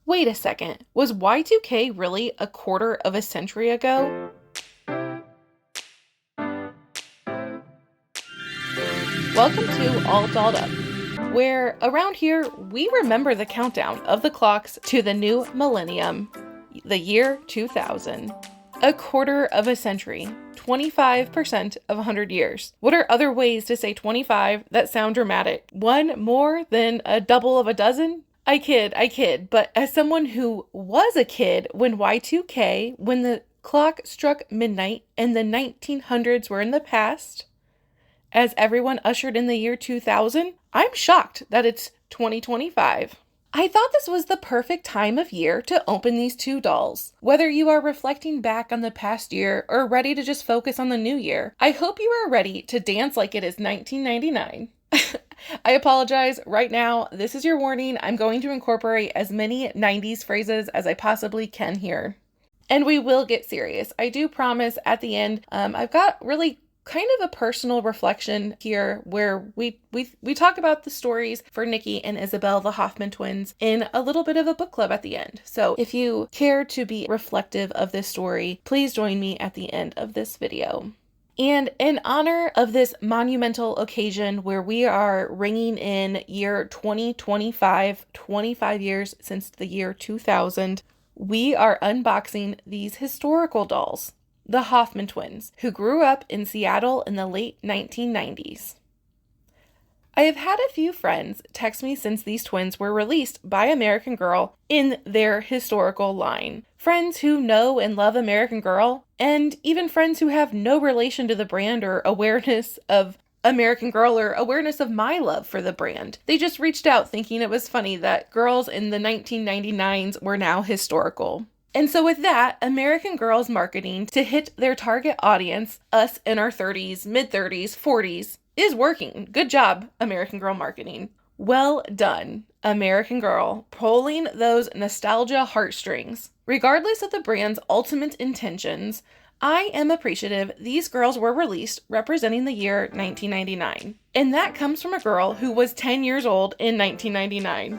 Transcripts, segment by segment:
Wait a second, was Y2K really a quarter of a century ago? Welcome to All Dolled Up, where around here we remember the countdown of the clocks to the new millennium, the year 2000. A quarter of a century, 25% of 100 years. What are other ways to say 25 that sound dramatic? One more than a double of a dozen? I kid, but as someone who was a kid when Y2K, when the clock struck midnight and the 1900s were in the past, as everyone ushered in the year 2000, I'm shocked that it's 2025. I thought this was the perfect time of year to open these two dolls. Whether you are reflecting back on the past year or ready to just focus on the new year, I hope you are ready to dance like it is 1999. I apologize. Right now, this is your warning. I'm going to incorporate as many 90s phrases as I possibly can here. And we will get serious. I do promise at the end, I've got really kind of a personal reflection here where we talk about the stories for Nicki and Isabel, the Hoffman twins, in a little bit of a book club at the end. So if you care to be reflective of this story, please join me at the end of this video. And in honor of this monumental occasion where we are ringing in year 2025, 25 years since the year 2000, we are unboxing these historical dolls, the Hoffman twins, who grew up in Seattle in the late 1990s. I have had a few friends text me since these twins were released by American Girl in their historical line. Friends who know and love American Girl, and even friends who have no relation to the brand or awareness of American Girl or awareness of my love for the brand. They just reached out thinking it was funny that girls in the 1999s were now historical. And so with that, American Girl's marketing to hit their target audience, us in our 30s, mid-30s, 40s, is working. Good job, American Girl marketing. Well done, American Girl, pulling those nostalgia heartstrings. Regardless of the brand's ultimate intentions, I am appreciative these girls were released representing the year 1999. And that comes from a girl who was 10 years old in 1999.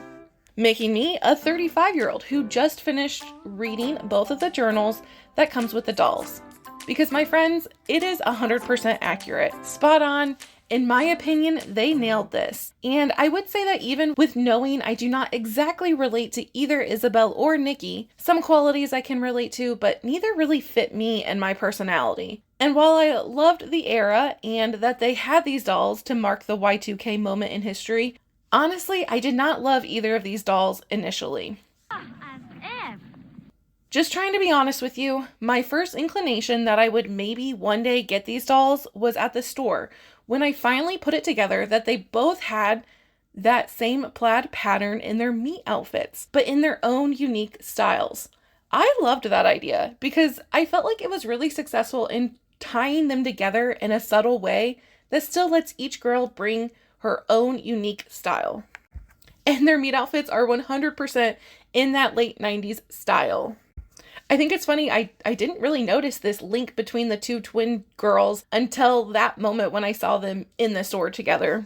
Making me a 35-year-old who just finished reading both of the journals that comes with the dolls. Because my friends, it is 100% accurate. Spot on. In my opinion, they nailed this. And I would say that even with knowing I do not exactly relate to either Isabel or Nicki, some qualities I can relate to, but neither really fit me and my personality. And while I loved the era and that they had these dolls to mark the Y2K moment in history, honestly, I did not love either of these dolls initially. Just trying to be honest with you, my first inclination that I would maybe one day get these dolls was at the store, when I finally put it together that they both had that same plaid pattern in their meet outfits, but in their own unique styles. I loved that idea because I felt like it was really successful in tying them together in a subtle way that still lets each girl bring her own unique style. And their meet outfits are 100% in that late 90s style. I think it's funny, I didn't really notice this link between the two twin girls until that moment when I saw them in the store together.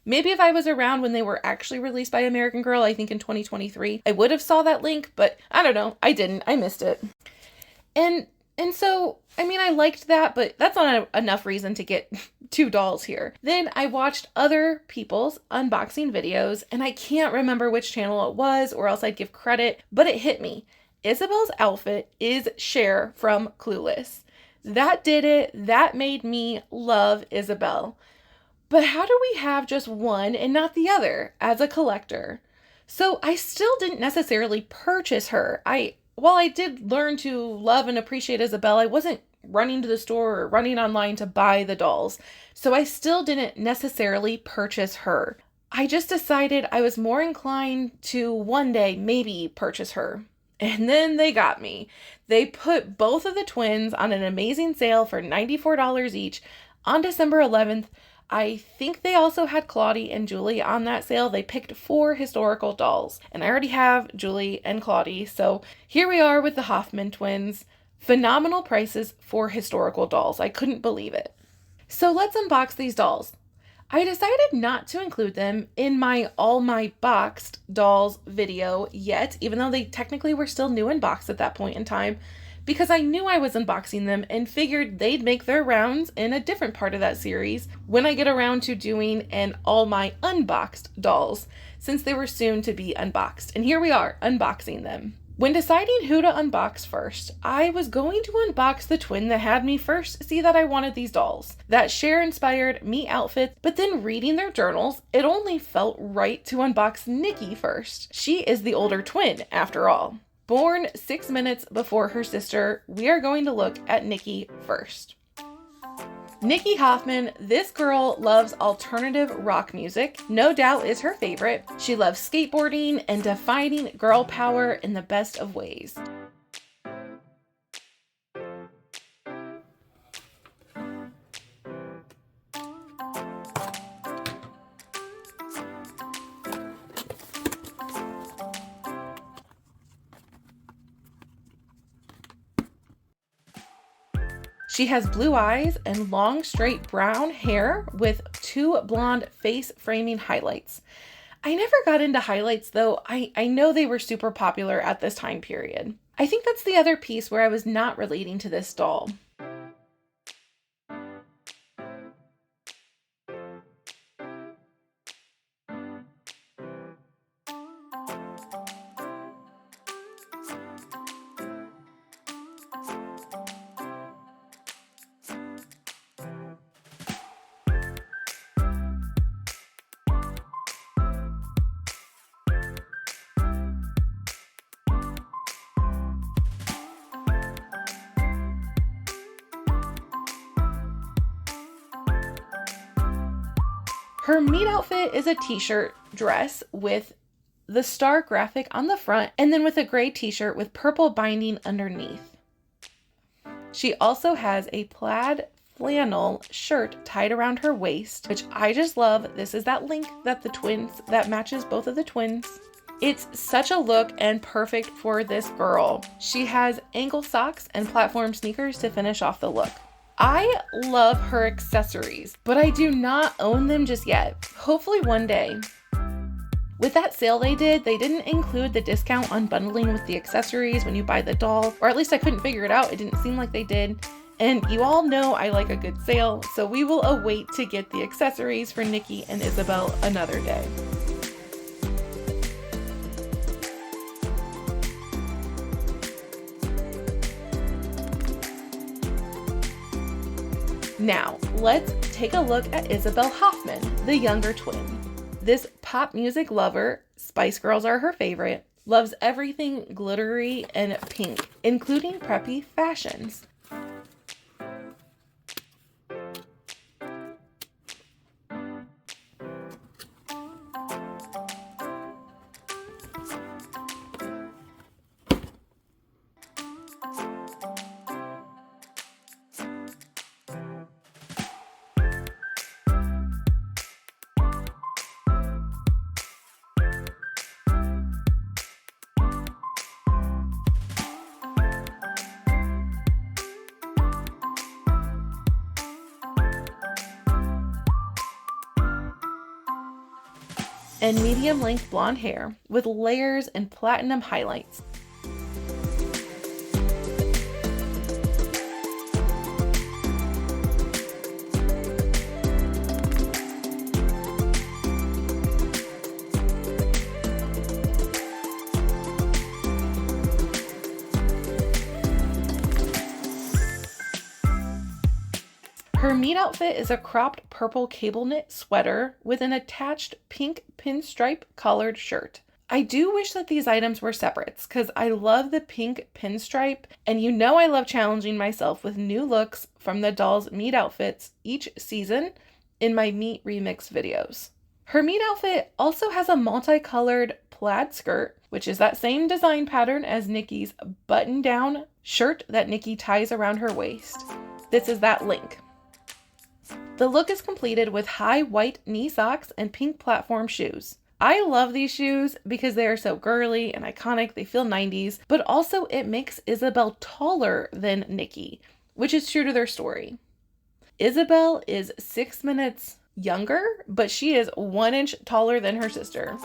Maybe if I was around when they were actually released by American Girl, I think in 2023, I would have saw that link, but I don't know, I didn't, I missed it. And so, I mean, I liked that, but that's not enough reason to get two dolls here. Then I watched other people's unboxing videos, and I can't remember which channel it was, or else I'd give credit, but it hit me. Isabel's outfit is Cher from Clueless. That did it. That made me love Isabel. But how do we have just one and not the other as a collector? So I still didn't necessarily purchase her. While I did learn to love and appreciate Isabel, I wasn't running to the store or running online to buy the dolls. So I still didn't necessarily purchase her. I just decided I was more inclined to one day maybe purchase her. And then they got me. They put both of the twins on an amazing sale for $94 each on December 11th. I think they also had Claudie and Julie on that sale. They picked 4 historical dolls. And I already have Julie and Claudie. So here we are with the Hoffman twins. Phenomenal prices for historical dolls. I couldn't believe it. So let's unbox these dolls. I decided not to include them in all my boxed dolls video yet, even though they technically were still new in box at that point in time, because I knew I was unboxing them and figured they'd make their rounds in a different part of that series when I get around to doing an all my unboxed dolls, since they were soon to be unboxed. And here we are, unboxing them. When deciding who to unbox first, I was going to unbox the twin that had me first see that I wanted these dolls, that Cher-inspired me outfits, but then reading their journals, it only felt right to unbox Nicki first. She is the older twin, after all. Born 6 minutes before her sister, we are going to look at Nicki first. Nicki Hoffman, this girl loves alternative rock music, no doubt is her favorite. She loves skateboarding and defining girl power in the best of ways. She has blue eyes and long, straight brown hair with 2 blonde face framing highlights. I never got into highlights though. I know they were super popular at this time period. I think that's the other piece where I was not relating to this doll. Her meet outfit is a t-shirt dress with the star graphic on the front and then with a gray t-shirt with purple binding underneath. She also has a plaid flannel shirt tied around her waist, which I just love. This is that link that matches both of the twins. It's such a look and perfect for this girl. She has ankle socks and platform sneakers to finish off the look. I love her accessories, but I do not own them just yet. Hopefully one day. With that sale they didn't include the discount on bundling with the accessories when you buy the doll, or at least I couldn't figure it out. It didn't seem like they did. And you all know I like a good sale, so we will await to get the accessories for Nicki and Isabel another day. Now, let's take a look at Isabel Hoffman, the younger twin. This pop music lover, Spice Girls are her favorite, loves everything glittery and pink, including preppy fashions. And medium-length blonde hair with layers and platinum highlights. Her meet outfit is a cropped purple cable knit sweater with an attached pink pinstripe collared shirt. I do wish that these items were separates because I love the pink pinstripe, and you know I love challenging myself with new looks from the dolls' meet outfits each season in my meet remix videos. Her meet outfit also has a multicolored plaid skirt, which is that same design pattern as Nicki's button-down shirt that Nicki ties around her waist. This is that link. The look is completed with high white knee socks and pink platform shoes. I love these shoes because they are so girly and iconic. They feel 90s, but also it makes Isabel taller than Nicki, which is true to their story. Isabel is 6 minutes younger, but she is 1 inch taller than her sister.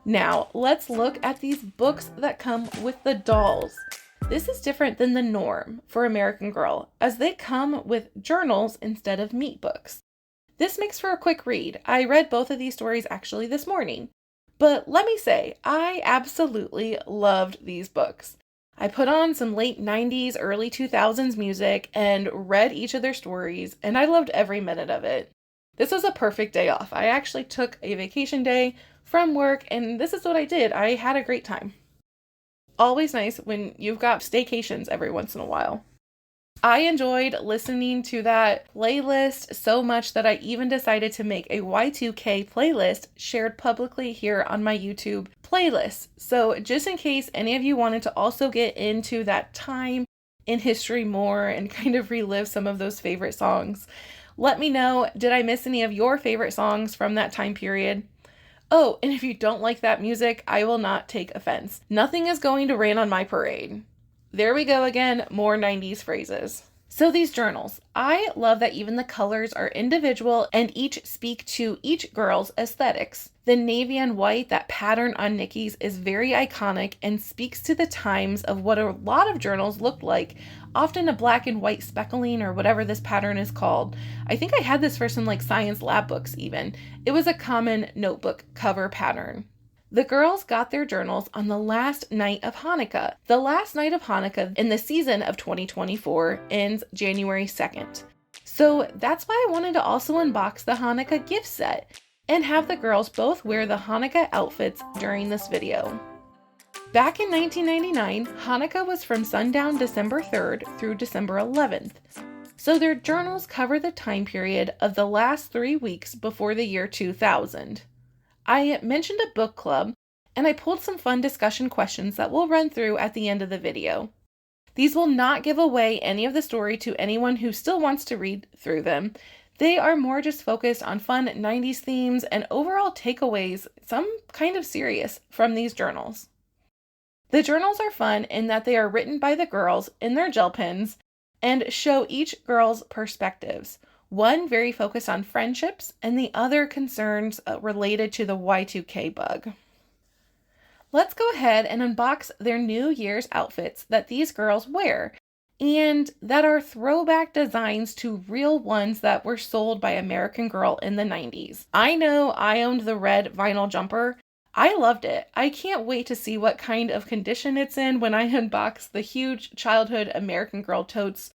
Now, let's look at these books that come with the dolls. This is different than the norm for American Girl, as they come with journals instead of meat books. This makes for a quick read. I read both of these stories actually this morning. But let me say, I absolutely loved these books. I put on some late 90s, early 2000s music and read each of their stories, and I loved every minute of it. This was a perfect day off. I actually took a vacation day from work, and this is what I did. I had a great time. Always nice when you've got staycations every once in a while. I enjoyed listening to that playlist so much that I even decided to make a Y2K playlist shared publicly here on my YouTube playlist. So just in case any of you wanted to also get into that time in history more and kind of relive some of those favorite songs, let me know. Did I miss any of your favorite songs from that time period? Oh, and if you don't like that music, I will not take offense. Nothing is going to rain on my parade. There we go again, more 90s phrases. So these journals, I love that even the colors are individual and each speak to each girl's aesthetics. The navy and white, that pattern on Nicki's, is very iconic and speaks to the times of what a lot of journals looked like, often a black and white speckling or whatever this pattern is called. I think I had this for some like science lab books even. It was a common notebook cover pattern. The girls got their journals on the last night of Hanukkah. The last night of Hanukkah in the season of 2024 ends January 2nd. So that's why I wanted to also unbox the Hanukkah gift set and have the girls both wear the Hanukkah outfits during this video. Back in 1999, Hanukkah was from sundown December 3rd through December 11th. So their journals cover the time period of the last 3 weeks before the year 2000. I mentioned a book club, and I pulled some fun discussion questions that we'll run through at the end of the video. These will not give away any of the story to anyone who still wants to read through them. They are more just focused on fun 90s themes and overall takeaways, some kind of serious, from these journals. The journals are fun in that they are written by the girls in their gel pens and show each girl's perspectives. One very focused on friendships, and the other concerns related to the Y2K bug. Let's go ahead and unbox their New Year's outfits that these girls wear, and that are throwback designs to real ones that were sold by American Girl in the 90s. I know I owned the red vinyl jumper. I loved it. I can't wait to see what kind of condition it's in when I unbox the huge childhood American Girl totes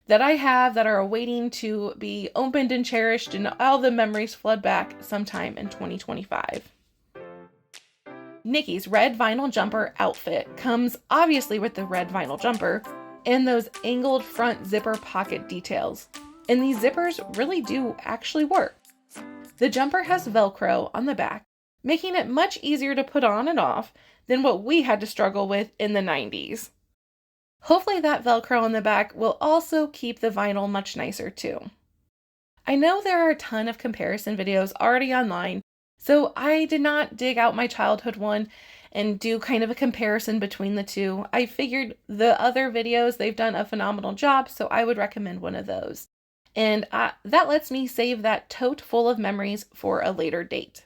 that I have that are awaiting to be opened and cherished, and all the memories flood back sometime in 2025. Nicki's red vinyl jumper outfit comes obviously with the red vinyl jumper and those angled front zipper pocket details. And these zippers really do actually work. The jumper has Velcro on the back, making it much easier to put on and off than what we had to struggle with in the 90s. Hopefully that Velcro on the back will also keep the vinyl much nicer too. I know there are a ton of comparison videos already online, so I did not dig out my childhood one and do kind of a comparison between the two. I figured the other videos, they've done a phenomenal job, so I would recommend one of those. And that lets me save that tote full of memories for a later date.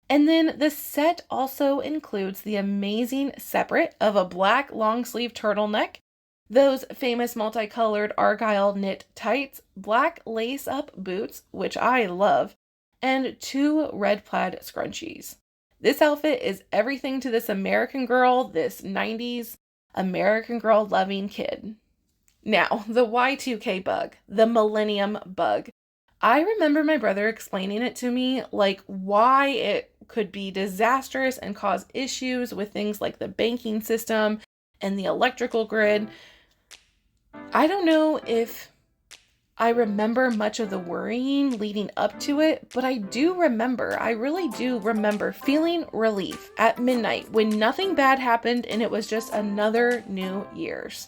And then the set also includes the amazing separate of a black long sleeve turtleneck, those famous multicolored argyle knit tights, black lace up boots, which I love, and 2 red plaid scrunchies. This outfit is everything to this American Girl, this 90s American Girl loving kid. Now, the Y2K bug, the millennium bug. I remember my brother explaining it to me, like why it could be disastrous and cause issues with things like the banking system and the electrical grid. I don't know if I remember much of the worrying leading up to it, but I really do remember feeling relief at midnight when nothing bad happened and it was just another New Year's.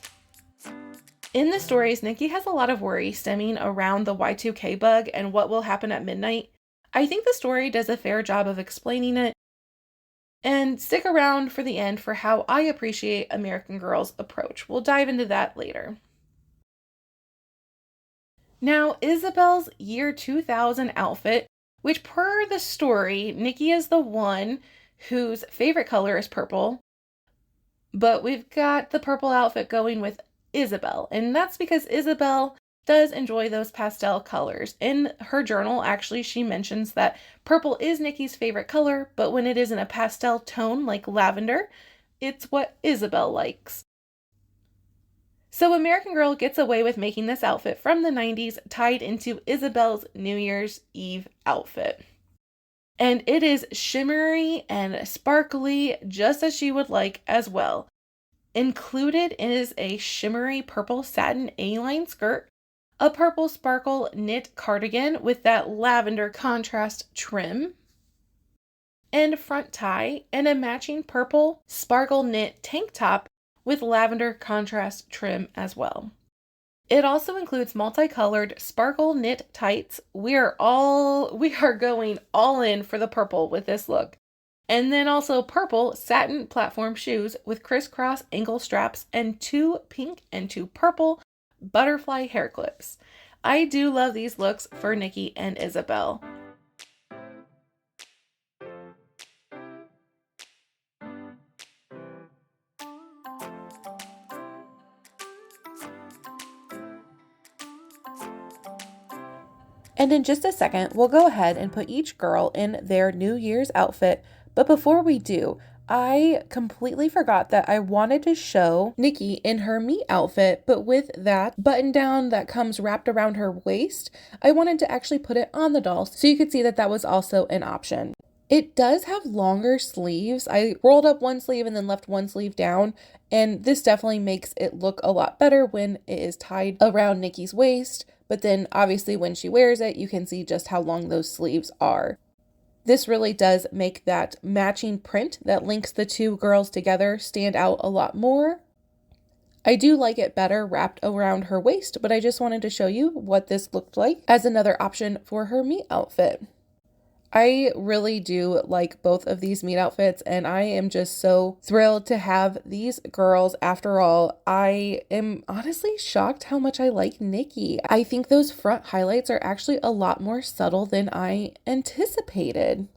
In the stories, Nicki has a lot of worry stemming around the Y2K bug and what will happen at midnight. I think the story does a fair job of explaining it. And stick around for the end for how I appreciate American Girl's approach. We'll dive into that later. Now, Isabel's year 2000 outfit, which per the story, Nicki is the one whose favorite color is purple, but we've got the purple outfit going with Isabel, and that's because Isabel does enjoy those pastel colors. In her journal, actually, she mentions that purple is Nicki's favorite color, but when it is in a pastel tone like lavender, it's what Isabel likes. So American Girl gets away with making this outfit from the 90s tied into Isabel's New Year's Eve outfit. And it is shimmery and sparkly, just as she would like as well. Included is a shimmery purple satin A-line skirt, a purple sparkle knit cardigan with that lavender contrast trim, and front tie, and a matching purple sparkle knit tank top with lavender contrast trim as well. It also includes multicolored sparkle knit tights. We are going all in for the purple with this look. And then also purple satin platform shoes with crisscross ankle straps and 2 pink and 2 purple butterfly hair clips. I do love these looks for Nicki and Isabel. And in just a second, we'll go ahead and put each girl in their New Year's outfit. But before we do, I completely forgot that I wanted to show Nicki in her me outfit, but with that button down that comes wrapped around her waist, I wanted to actually put it on the doll so you could see that that was also an option. It does have longer sleeves. I rolled up one sleeve and then left one sleeve down, and this definitely makes it look a lot better when it is tied around Nicki's waist. But then obviously when she wears it, you can see just how long those sleeves are. This really does make that matching print that links the two girls together stand out a lot more. I do like it better wrapped around her waist, but I just wanted to show you what this looked like as another option for her meet outfit. I really do like both of these meet outfits, and I am just so thrilled to have these girls. After all, I am honestly shocked how much I like Nicki. I think those front highlights are actually a lot more subtle than I anticipated.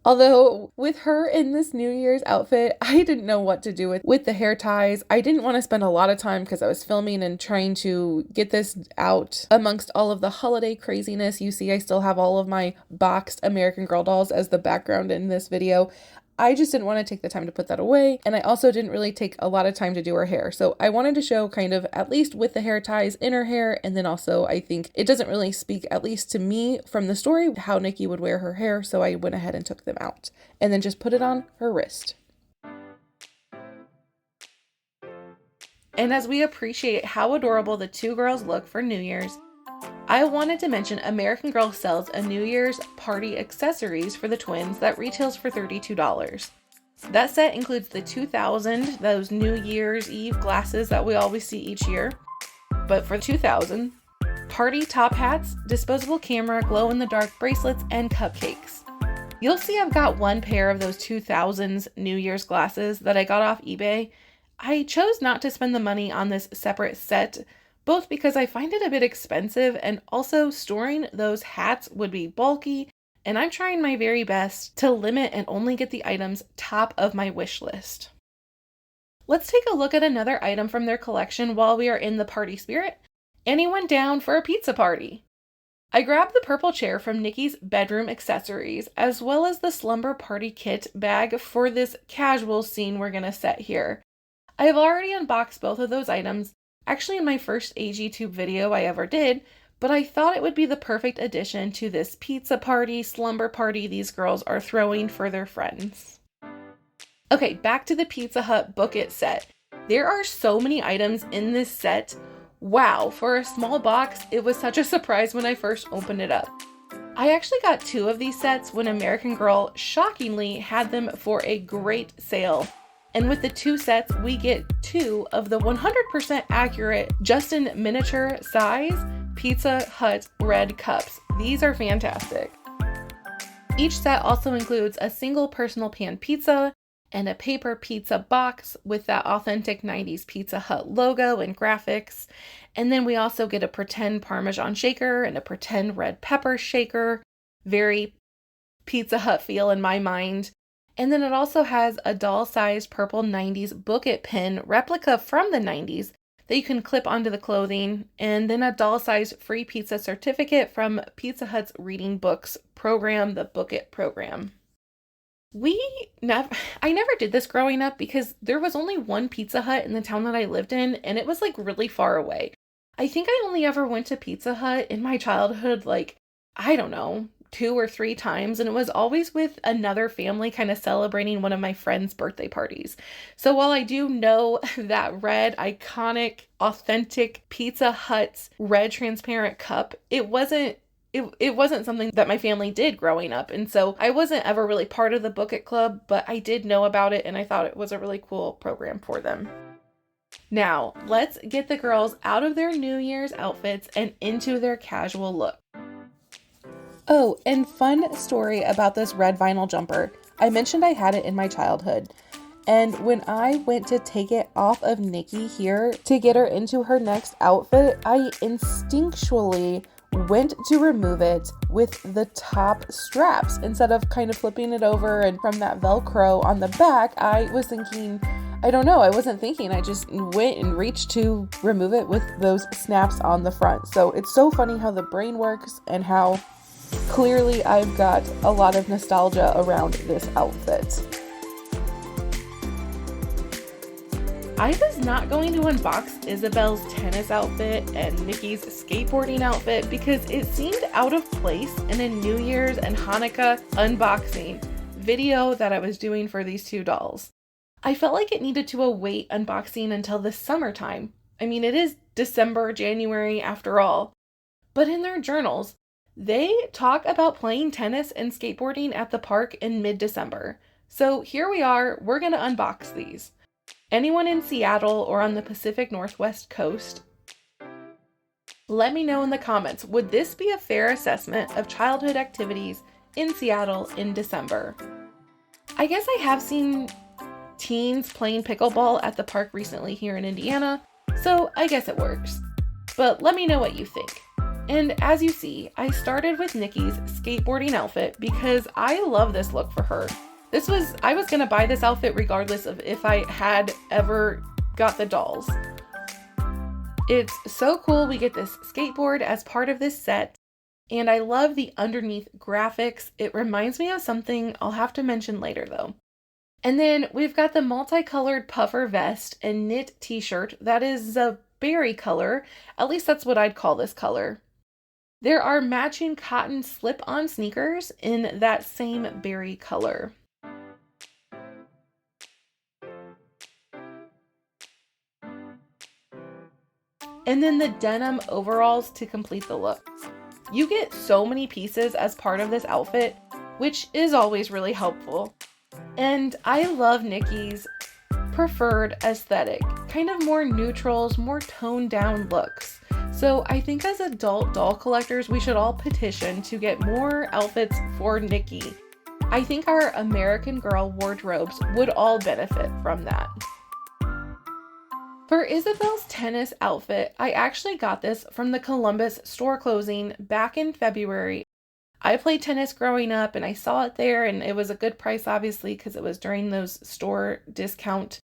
Although with her in this New Year's outfit, I didn't know what to do with the hair ties. I didn't want to spend a lot of time because I was filming and trying to get this out amongst all of the holiday craziness. You see, I still have all of my boxed American Girl dolls as the background in this video. I just didn't want to take the time to put that away. And I also didn't really take a lot of time to do her hair. So I wanted to show kind of at least with the hair ties in her hair. And then also I think it doesn't really speak, at least to me from the story, how Nicki would wear her hair. So I went ahead and took them out and then just put it on her wrist. And as we appreciate how adorable the two girls look for New Year's, I wanted to mention American Girl sells a New Year's party accessories for the twins that retails for $32. That set includes the 2000, those New Year's Eve glasses that we always see each year, but for 2000, party top hats, disposable camera, glow-in-the-dark bracelets, and cupcakes. You'll see I've got one pair of those 2000s New Year's glasses that I got off eBay. I chose not to spend the money on this separate set, both because I find it a bit expensive and also storing those hats would be bulky, and I'm trying my very best to limit and only get the items top of my wish list. Let's take a look at another item from their collection while we are in the party spirit. Anyone down for a pizza party? I grabbed the purple chair from Nicki's bedroom accessories, as well as the slumber party kit bag for this casual scene we're gonna set here. I have already unboxed both of those items, actually in my first AGTube video I ever did, but I thought it would be the perfect addition to this pizza party, slumber party these girls are throwing for their friends. Okay, back to the Pizza Hut Book It set. There are so many items in this set. Wow, for a small box, it was such a surprise when I first opened it up. I actually got 2 of these sets when American Girl shockingly had them for a great sale. And with the 2 sets, we get 2 of the 100% accurate, just in miniature size, Pizza Hut red cups. These are fantastic. Each set also includes a single personal pan pizza, and a paper pizza box with that authentic 90s Pizza Hut logo and graphics. And then we also get a pretend Parmesan shaker and a pretend red pepper shaker. Very Pizza Hut feel in my mind. And then it also has a doll-sized purple 90s Book It pin replica from the 90s that you can clip onto the clothing, and then a doll-sized free pizza certificate from Pizza Hut's reading books program, the Book It program. I never did this growing up because there was only one Pizza Hut in the town that I lived in, and it was like really far away. I think I only ever went to Pizza Hut in my childhood, like, I don't know, 2 or 3 times, and it was always with another family kind of celebrating one of my friends' birthday parties. So while I do know that red, iconic, authentic Pizza Hut's red transparent cup, it wasn't something that my family did growing up. And so I wasn't ever really part of the Book It Club, but I did know about it and I thought it was a really cool program for them. Now, let's get the girls out of their New Year's outfits and into their casual look. Oh, and fun story about this red vinyl jumper. I mentioned I had it in my childhood. And when I went to take it off of Nicki here to get her into her next outfit, I instinctually went to remove it with the top straps instead of kind of flipping it over, and from that Velcro on the back, I was thinking, I don't know, I wasn't thinking, I just went and reached to remove it with those snaps on the front. So it's so funny how the brain works and how clearly I've got a lot of nostalgia around this outfit. I was not going to unbox Isabel's tennis outfit and Nicki's skateboarding outfit because it seemed out of place in a New Year's and Hanukkah unboxing video that I was doing for these two dolls. I felt like it needed to await unboxing until the summertime. I mean, it is December, January after all. But in their journals, they talk about playing tennis and skateboarding at the park in mid-December. So here we are, we're going to unbox these. Anyone in Seattle or on the Pacific Northwest coast? Let me know in the comments, would this be a fair assessment of childhood activities in Seattle in December? I guess I have seen teens playing pickleball at the park recently here in Indiana, so I guess it works. But let me know what you think. And as you see, I started with Nicki's skateboarding outfit because I love this look for her. I was gonna buy this outfit regardless of if I had ever got the dolls. It's so cool we get this skateboard as part of this set, and I love the underneath graphics. It reminds me of something I'll have to mention later though. And then we've got the multicolored puffer vest and knit t-shirt that is a berry color, at least that's what I'd call this color. There are matching cotton slip-on sneakers in that same berry color. And then the denim overalls to complete the look. You get so many pieces as part of this outfit, which is always really helpful. And I love Nicki's preferred aesthetic, kind of more neutrals, more toned down looks. So I think as adult doll collectors, we should all petition to get more outfits for Nicki. I think our American Girl wardrobes would all benefit from that. For Isabel's tennis outfit, I actually got this from the Columbus store closing back in February. I played tennis growing up and I saw it there, and it was a good price obviously because it was during those store discount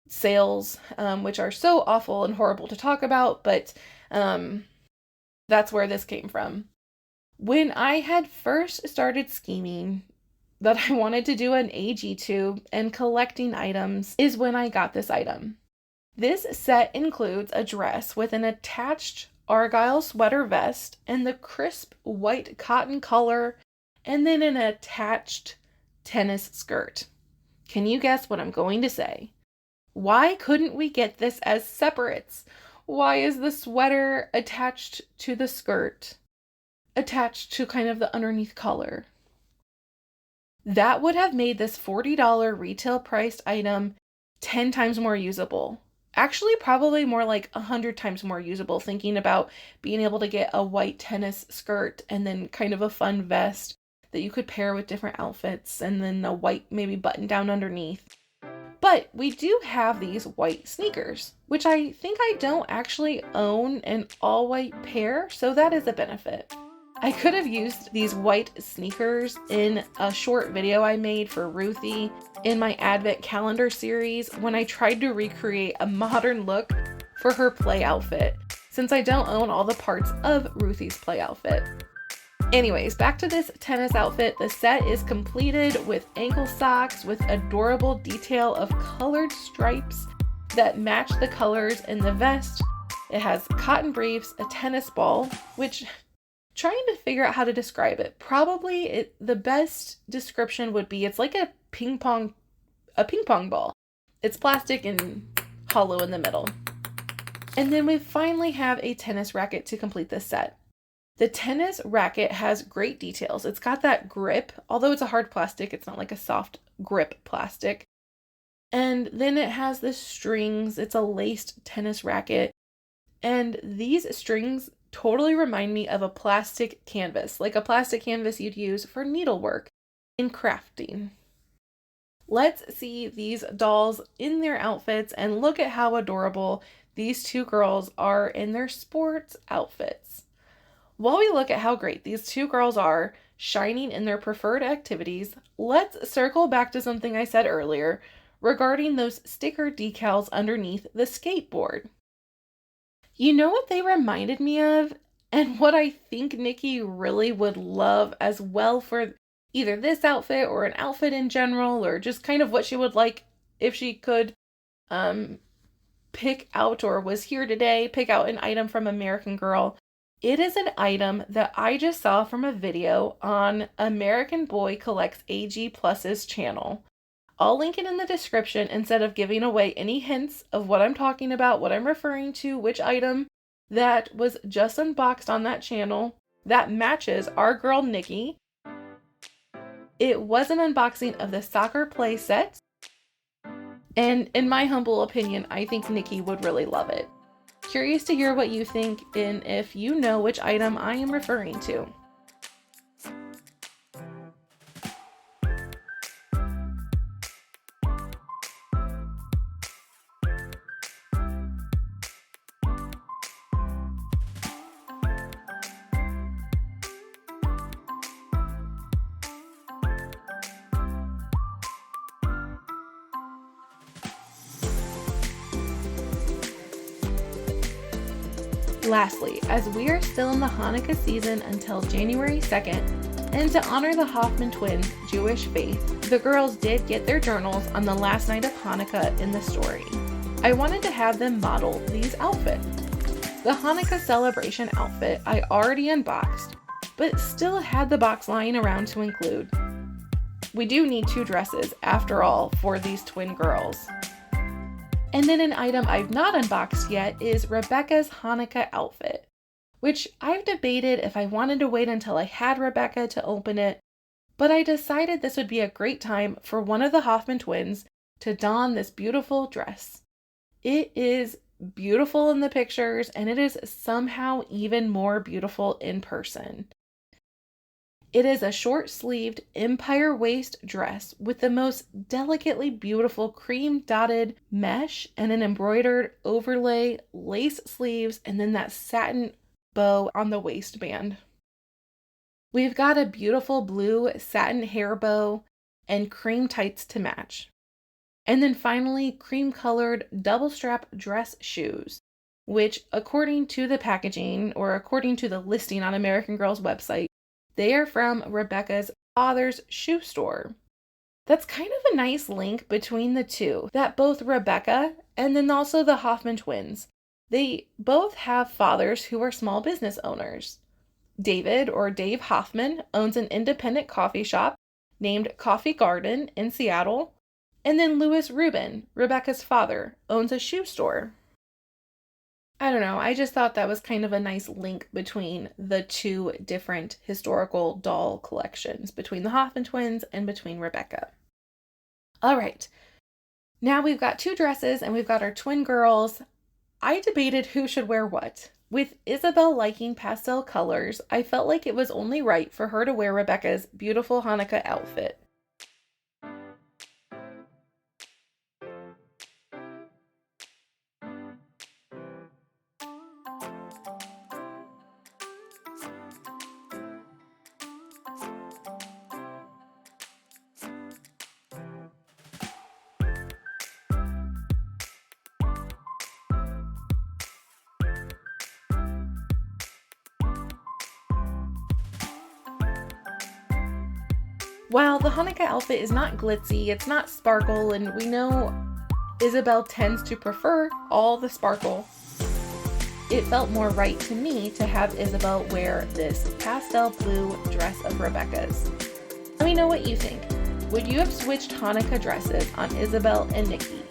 sales, which are so awful and horrible to talk about, but that's where this came from. When I had first started scheming that I wanted to do an AG tube and collecting items is when I got this item. This set includes a dress with an attached argyle sweater vest and the crisp white cotton collar, and then an attached tennis skirt. Can you guess what I'm going to say? Why couldn't we get this as separates? Why is the sweater attached to the skirt, attached to kind of the underneath collar? That would have made this $40 retail priced item 10 times more usable. Actually, probably more like 100 times more usable, thinking about being able to get a white tennis skirt and then kind of a fun vest that you could pair with different outfits, and then a white maybe button down underneath. But we do have these white sneakers, which I think I don't actually own an all white pair, so that is a benefit. I could have used these white sneakers in a short video I made for Ruthie in my Advent calendar series when I tried to recreate a modern look for her play outfit, since I don't own all the parts of Ruthie's play outfit. Anyways, back to this tennis outfit. The set is completed with ankle socks with adorable detail of colored stripes that match the colors in the vest. It has cotton briefs, a tennis ball, which, trying to figure out how to describe it, the best description would be it's like a ping pong ball. It's plastic and hollow in the middle. And then we finally have a tennis racket to complete this set. The tennis racket has great details. It's got that grip, although it's a hard plastic, it's not like a soft grip plastic. And then it has the strings. It's a laced tennis racket. And these strings totally remind me of a plastic canvas, like a plastic canvas you'd use for needlework in crafting. Let's see these dolls in their outfits and look at how adorable these two girls are in their sports outfits. While we look at how great these two girls are shining in their preferred activities, let's circle back to something I said earlier regarding those sticker decals underneath the skateboard. You know what they reminded me of, and what I think Nicki really would love as well for either this outfit or an outfit in general, or just kind of what she would like if she could pick out, or was here today, pick out an item from American Girl. It is an item that I just saw from a video on American Boy Collects AG Plus's channel. I'll link it in the description instead of giving away any hints of what I'm talking about, what I'm referring to, which item that was just unboxed on that channel that matches our girl Nicki. It was an unboxing of the soccer play set, and in my humble opinion, I think Nicki would really love it. Curious to hear what you think and if you know which item I am referring to. Lastly, as we are still in the Hanukkah season until January 2nd, and to honor the Hoffman twins' Jewish faith, the girls did get their journals on the last night of Hanukkah in the story. I wanted to have them model these outfits. The Hanukkah celebration outfit I already unboxed, but still had the box lying around to include. We do need two dresses, after all, for these twin girls. And then an item I've not unboxed yet is Rebecca's Hanukkah outfit, which I've debated if I wanted to wait until I had Rebecca to open it, but I decided this would be a great time for one of the Hoffman twins to don this beautiful dress. It is beautiful in the pictures, and it is somehow even more beautiful in person. It is a short-sleeved empire waist dress with the most delicately beautiful cream-dotted mesh and an embroidered overlay, lace sleeves, and then that satin bow on the waistband. We've got a beautiful blue satin hair bow and cream tights to match. And then finally, cream-colored double-strap dress shoes, which according to the packaging, or according to the listing on American Girl's website, they are from Rebecca's father's shoe store. That's kind of a nice link between the two, that both Rebecca and then also the Hoffman twins, they both have fathers who are small business owners. David, or Dave Hoffman, owns an independent coffee shop named Coffee Garden in Seattle, and then Louis Rubin, Rebecca's father, owns a shoe store. I don't know, I just thought that was kind of a nice link between the two different historical doll collections, between the Hoffman twins and between Rebecca. All right, now we've got two dresses and we've got our twin girls. I debated who should wear what. With Isabel liking pastel colors, I felt like it was only right for her to wear Rebecca's beautiful Hanukkah outfit. While the Hanukkah outfit is not glitzy, it's not sparkle, and we know Isabel tends to prefer all the sparkle, it felt more right to me to have Isabel wear this pastel blue dress of Rebecca's. Let me know what you think. Would you have switched Hanukkah dresses on Isabel and Nicki?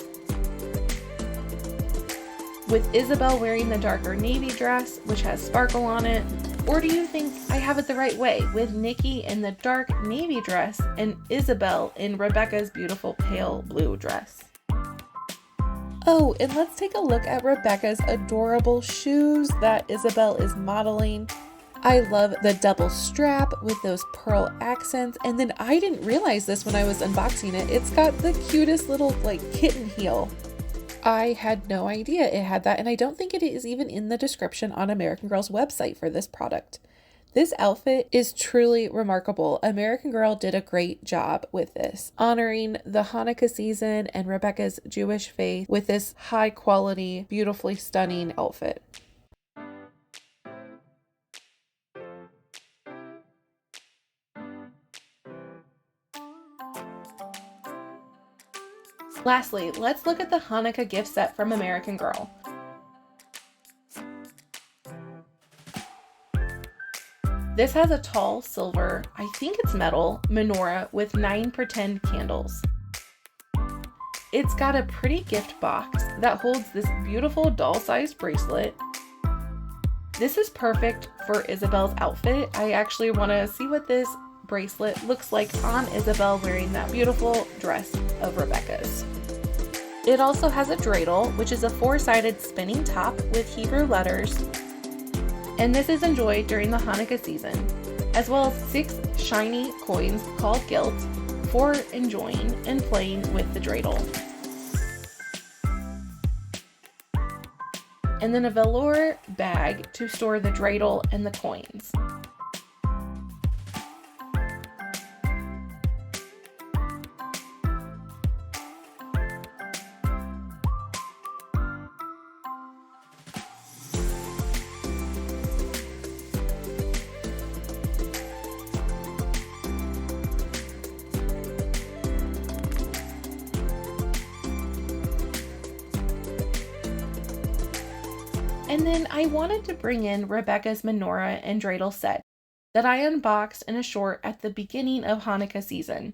With Isabel wearing the darker navy dress, which has sparkle on it? Or do you think I have it the right way, with Nicki in the dark navy dress and Isabel in Rebecca's beautiful pale blue dress? Oh, and let's take a look at Rebecca's adorable shoes that Isabel is modeling. I love the double strap with those pearl accents, and then I didn't realize this when I was unboxing it. It's got the cutest little kitten heel. I had no idea it had that, and I don't think it is even in the description on American Girl's website for this product. This outfit is truly remarkable. American Girl did a great job with this, honoring the Hanukkah season and Rebecca's Jewish faith with this high quality, beautifully stunning outfit. Lastly, let's look at the Hanukkah gift set from American Girl. This has a tall silver, I think it's metal, menorah with 9 pretend candles. It's got a pretty gift box that holds this beautiful doll-sized bracelet. This is perfect for Isabel's outfit. I actually want to see what this bracelet looks like on Isabel wearing that beautiful dress of Rebecca's. It also has a dreidel, which is a 4-sided spinning top with Hebrew letters, and this is enjoyed during the Hanukkah season, as well as 6 shiny coins called gilt for enjoying and playing with the dreidel. And then a velour bag to store the dreidel and the coins. And then I wanted to bring in Rebecca's Menorah and Dreidel set that I unboxed in a short at the beginning of Hanukkah season.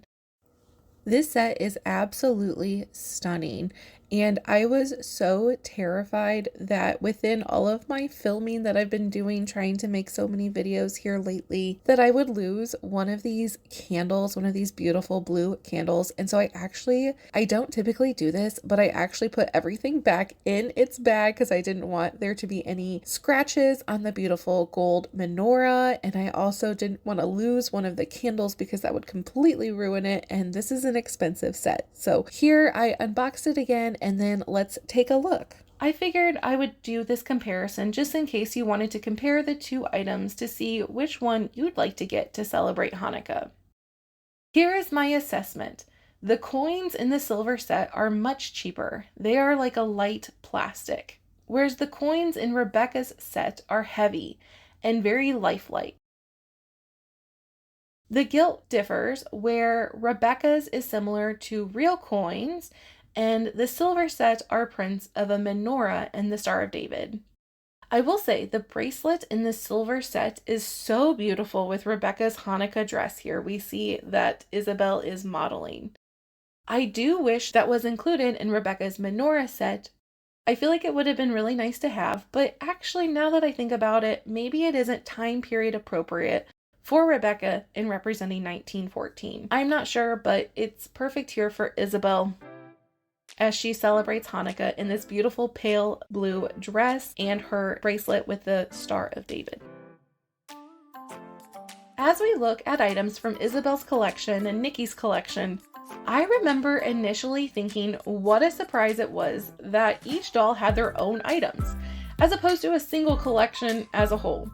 This set is absolutely stunning, and I was so terrified that within all of my filming that I've been doing, trying to make so many videos here lately, that I would lose one of these candles, one of these beautiful blue candles. And so I don't typically do this, but I actually put everything back in its bag because I didn't want there to be any scratches on the beautiful gold menorah. And I also didn't want to lose one of the candles because that would completely ruin it. And this is an expensive set. So here I unboxed it again, and then let's take a look. I figured I would do this comparison just in case you wanted to compare the two items to see which one you'd like to get to celebrate Hanukkah. Here is my assessment. The coins in the silver set are much cheaper. They are like a light plastic, whereas the coins in Rebecca's set are heavy and very lifelike. The gilt differs, where Rebecca's is similar to real coins, and the silver set are prints of a menorah and the Star of David. I will say the bracelet in the silver set is so beautiful with Rebecca's Hanukkah dress here. We see that Isabel is modeling. I do wish that was included in Rebecca's menorah set. I feel like it would have been really nice to have, but actually now that I think about it, maybe it isn't time period appropriate for Rebecca in representing 1914. I'm not sure, but it's perfect here for Isabel. as she celebrates Hanukkah in this beautiful pale blue dress and her bracelet with the Star of David. As we look at items from Isabel's collection and Nicki's collection, I remember initially thinking what a surprise it was that each doll had their own items, as opposed to a single collection as a whole.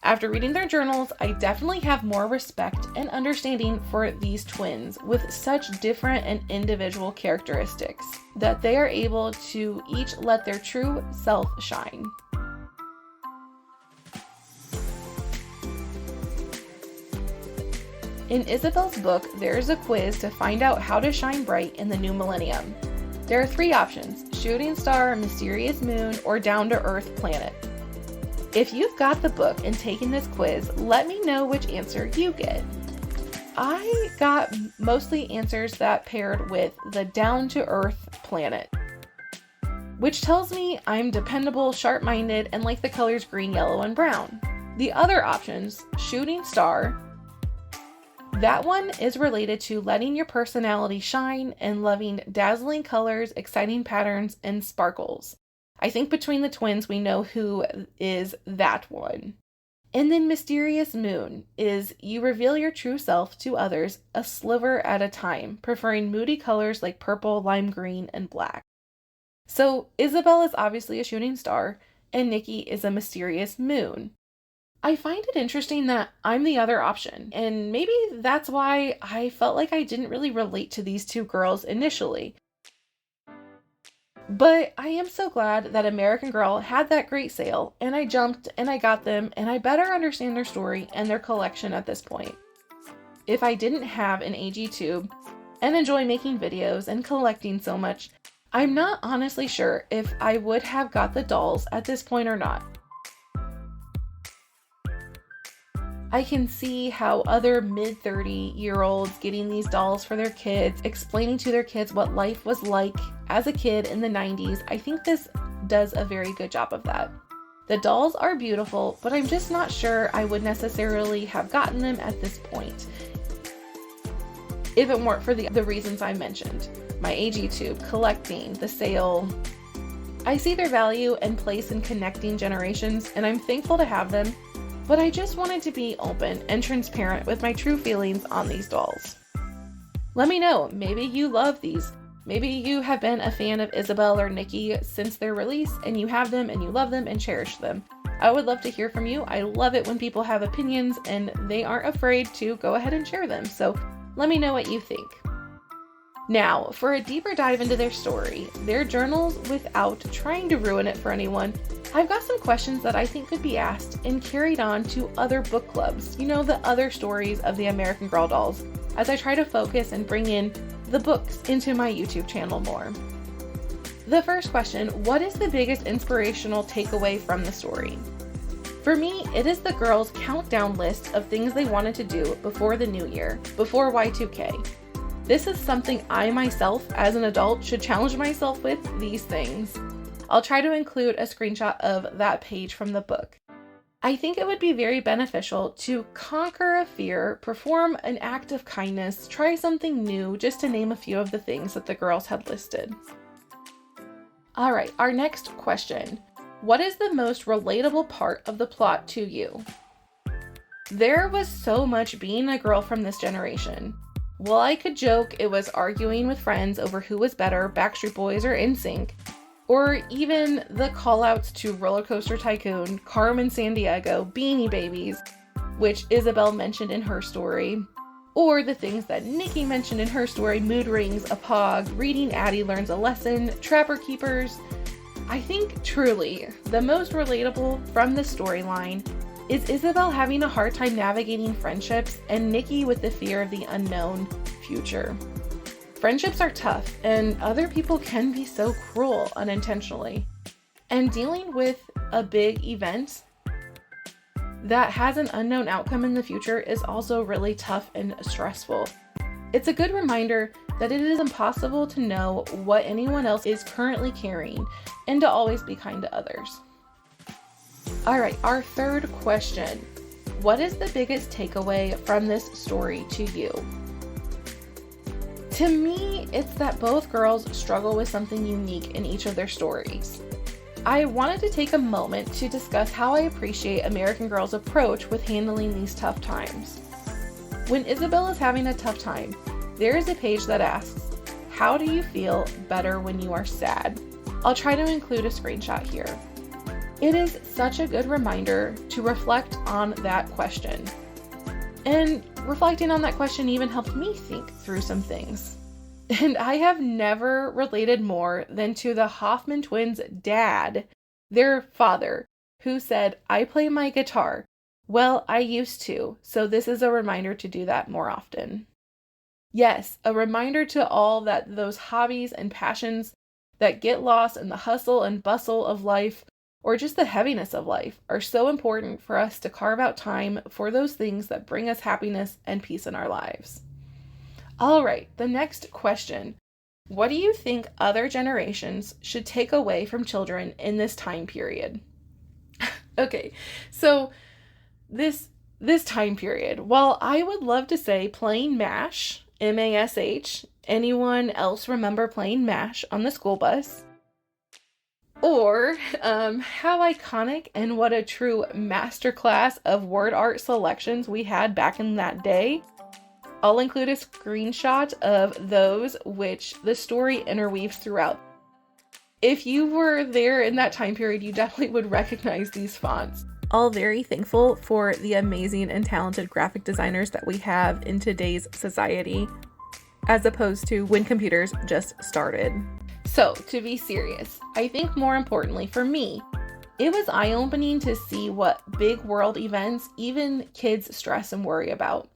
After reading their journals, I definitely have more respect and understanding for these twins with such different and individual characteristics that they are able to each let their true self shine. In Isabel's book, there is a quiz to find out how to shine bright in the new millennium. There are 3 options: shooting star, mysterious moon, or down-to-earth planet. If you've got the book and taken this quiz, let me know which answer you get. I got mostly answers that paired with the down-to-earth planet, which tells me I'm dependable, sharp-minded, and like the colors green, yellow, and brown. The other options, shooting star, that one is related to letting your personality shine and loving dazzling colors, exciting patterns, and sparkles. I think between the twins, we know who is that one. And then mysterious moon is you reveal your true self to others a sliver at a time, preferring moody colors like purple, lime green, and black. So Isabel is obviously a shooting star, and Nicki is a mysterious moon. I find it interesting that I'm the other option, and maybe that's why I felt like I didn't really relate to these 2 girls initially. But I am so glad that American Girl had that great sale, and I jumped and I got them, and I better understand their story and their collection at this point. If I didn't have an AG tube and enjoy making videos and collecting so much, I'm not honestly sure if I would have got the dolls at this point or not. I can see how other mid-30-year-olds getting these dolls for their kids, explaining to their kids what life was like as a kid in the 90s. I think this does a very good job of that. The dolls are beautiful, but I'm just not sure I would necessarily have gotten them at this point if it weren't for the reasons I mentioned. My AG tube, collecting, the sale. I see their value and place in connecting generations, and I'm thankful to have them. But I just wanted to be open and transparent with my true feelings on these dolls. Let me know, maybe you love these. Maybe you have been a fan of Isabel or Nicki since their release, and you have them and you love them and cherish them. I would love to hear from you. I love it when people have opinions and they aren't afraid to go ahead and share them. So let me know what you think. Now, for a deeper dive into their story, their journals without trying to ruin it for anyone, I've got some questions that I think could be asked and carried on to other book clubs, the other stories of the American Girl dolls, as I try to focus and bring in the books into my YouTube channel more. The first question, what is the biggest inspirational takeaway from the story? For me, it is the girls' countdown list of things they wanted to do before the new year, before Y2K. This is something I myself, as an adult, should challenge myself with these things. I'll try to include a screenshot of that page from the book. I think it would be very beneficial to conquer a fear, perform an act of kindness, try something new, just to name a few of the things that the girls had listed. All right, our next question. What is the most relatable part of the plot to you? There was so much being a girl from this generation. While I could joke it was arguing with friends over who was better, Backstreet Boys or NSYNC, or even the callouts to Rollercoaster Tycoon, Carmen Sandiego, Beanie Babies, which Isabel mentioned in her story, or the things that Nicki mentioned in her story, mood rings, a pog, reading Addie learns a lesson, Trapper Keepers. I think truly the most relatable from the storyline is Isabel having a hard time navigating friendships and Nicki with the fear of the unknown future. Friendships are tough, and other people can be so cruel unintentionally. And dealing with a big event that has an unknown outcome in the future is also really tough and stressful. It's a good reminder that it is impossible to know what anyone else is currently carrying, and to always be kind to others. All right, our third question. What is the biggest takeaway from this story to you? To me, it's that both girls struggle with something unique in each of their stories. I wanted to take a moment to discuss how I appreciate American Girl's approach with handling these tough times. When Isabel is having a tough time, there is a page that asks, "How do you feel better when you are sad?" I'll try to include a screenshot here. It is such a good reminder to reflect on that question. And reflecting on that question even helped me think through some things. And I have never related more than to the Hoffman twins' dad, their father, who said, "I play my guitar. Well, I used to, so this is a reminder to do that more often." Yes, a reminder to all that those hobbies and passions that get lost in the hustle and bustle of life, or just the heaviness of life, are so important for us to carve out time for those things that bring us happiness and peace in our lives. All right, the next question. What do you think other generations should take away from children in this time period? Okay, so this time period, while I would love to say playing MASH, M-A-S-H, anyone else remember playing MASH on the school bus? Or how iconic and what a true masterclass of word art selections we had back in that day. I'll include a screenshot of those which the story interweaves throughout. If you were there in that time period, you definitely would recognize these fonts. All very thankful for the amazing and talented graphic designers that we have in today's society, as opposed to when computers just started. So, to be serious, I think more importantly for me, it was eye-opening to see what big world events even kids stress and worry about.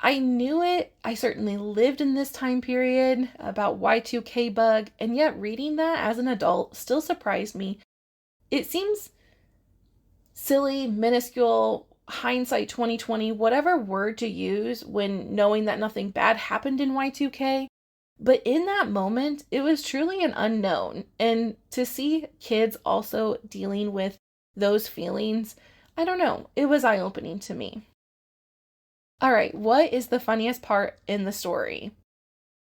I knew it, I certainly lived in this time period about Y2K bug, and yet reading that as an adult still surprised me. It seems silly, minuscule, hindsight 2020, whatever word to use when knowing that nothing bad happened in Y2K. But in that moment, it was truly an unknown. And to see kids also dealing with those feelings, I don't know, it was eye-opening to me. All right, what is the funniest part in the story?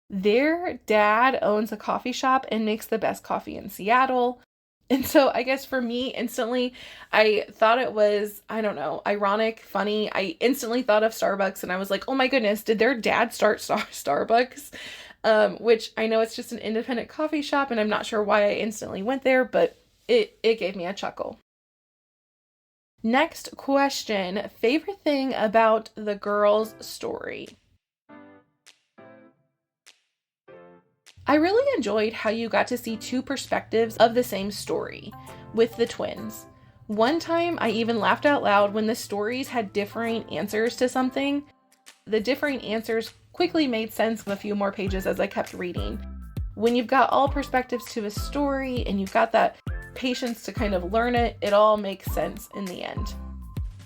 Their dad owns a coffee shop and makes the best coffee in Seattle. And so I guess for me, instantly, I thought it was, I don't know, ironic, funny. I instantly thought of Starbucks and I was like, oh my goodness, did their dad start Starbucks? Which I know it's just an independent coffee shop and I'm not sure why I instantly went there, but it gave me a chuckle. Next question, favorite thing about the girls' story? I really enjoyed how you got to see two perspectives of the same story with the twins. One time I even laughed out loud when the stories had differing answers to something. The differing answers quickly made sense in a few more pages as I kept reading. When you've got all perspectives to a story and you've got that patience to kind of learn it, it all makes sense in the end.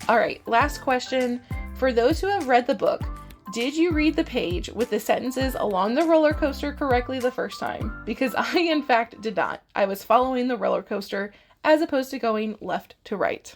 All right, last question. For those who have read the book, did you read the page with the sentences along the roller coaster correctly the first time? Because I, in fact, did not. I was following the roller coaster as opposed to going left to right.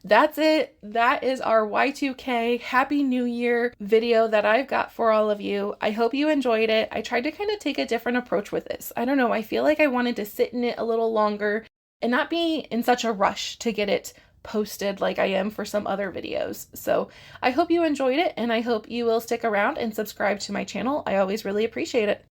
That's it. That is our Y2K Happy New Year video that I've got for all of you. I hope you enjoyed it. I tried to kind of take a different approach with this. I don't know. I feel like I wanted to sit in it a little longer and not be in such a rush to get it posted like I am for some other videos. So I hope you enjoyed it and I hope you will stick around and subscribe to my channel. I always really appreciate it.